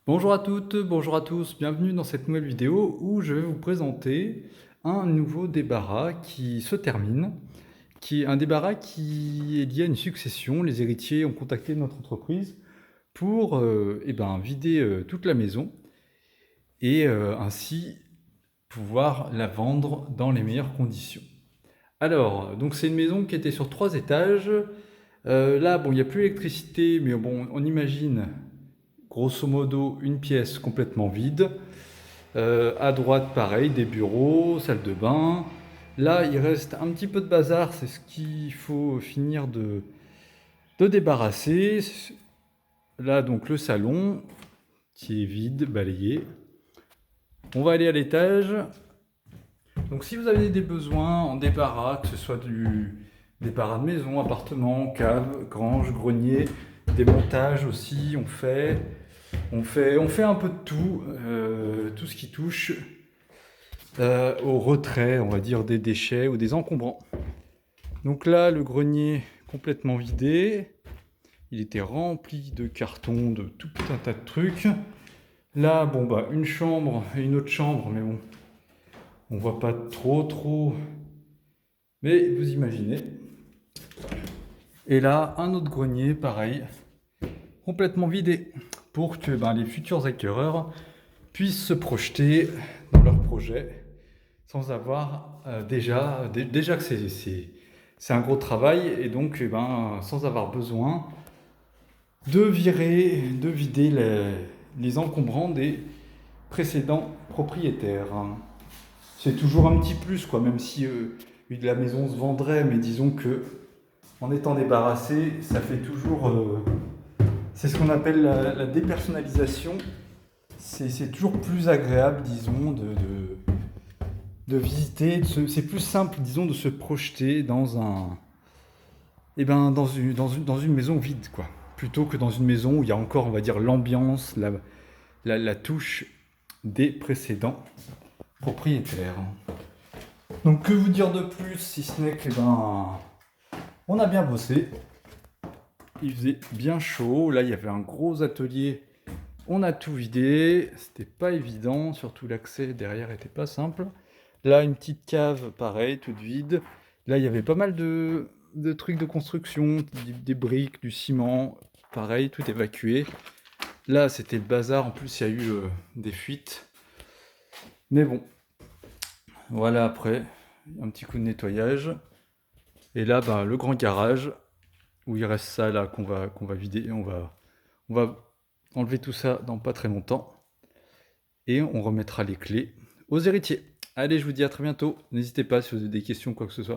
Bonjour à toutes, bonjour à tous, bienvenue dans cette nouvelle vidéo où je vais vous présenter un nouveau débarras qui se termine, qui est un débarras qui est lié à une succession. Les héritiers ont contacté notre entreprise pour vider toute la maison et ainsi pouvoir la vendre dans les meilleures conditions. Alors, donc c'est une maison qui était sur 3 étages. Là, bon, il n'y a plus d'électricité, mais bon, on imagine grosso modo une pièce complètement vide. À droite, pareil, des bureaux, salle de bain. Là, il reste un petit peu de bazar, c'est ce qu'il faut finir de débarrasser. Là, donc, le salon, qui est vide, balayé. On va aller à l'étage. Donc, si vous avez des besoins en débarras, que ce soit du débarras de maison, appartement, cave, grange, grenier, démontage aussi, on fait un peu de tout ce qui touche au retrait, on va dire, des déchets ou des encombrants. Donc là, le grenier complètement vidé. Il était rempli de cartons, de tout un tas de trucs. Là, bon, bah, une chambre et une autre chambre, mais bon, on voit pas trop. Mais vous imaginez. Et là, un autre grenier, pareil, complètement vidé, pour que les futurs acquéreurs puissent se projeter dans leur projet sans avoir déjà que c'est un gros travail et donc sans avoir besoin de vider les encombrants des précédents propriétaires. C'est toujours un petit plus, quoi, même si la maison se vendrait, mais disons que en étant débarrassé, ça fait toujours... c'est ce qu'on appelle la dépersonnalisation. C'est toujours plus agréable, disons, de visiter. C'est plus simple, disons, de se projeter dans dans une maison vide, quoi. Plutôt que dans une maison où il y a encore, on va dire, l'ambiance, la touche des précédents propriétaires. Donc, que vous dire de plus, si ce n'est que, on a bien bossé. Il faisait bien chaud. Là, il y avait un gros atelier. On a tout vidé. C'était pas évident. Surtout l'accès derrière était pas simple. Là, une petite cave, pareil, toute vide. Là, il y avait pas mal de trucs de construction, des briques, du ciment. Pareil, tout évacué. Là, c'était le bazar. En plus, il y a eu des fuites. Mais bon, voilà, après, un petit coup de nettoyage. Et là, le grand garage, où il reste ça là qu'on va vider. On va enlever tout ça dans pas très longtemps. Et on remettra les clés aux héritiers. Allez, je vous dis à très bientôt. N'hésitez pas si vous avez des questions, quoi que ce soit.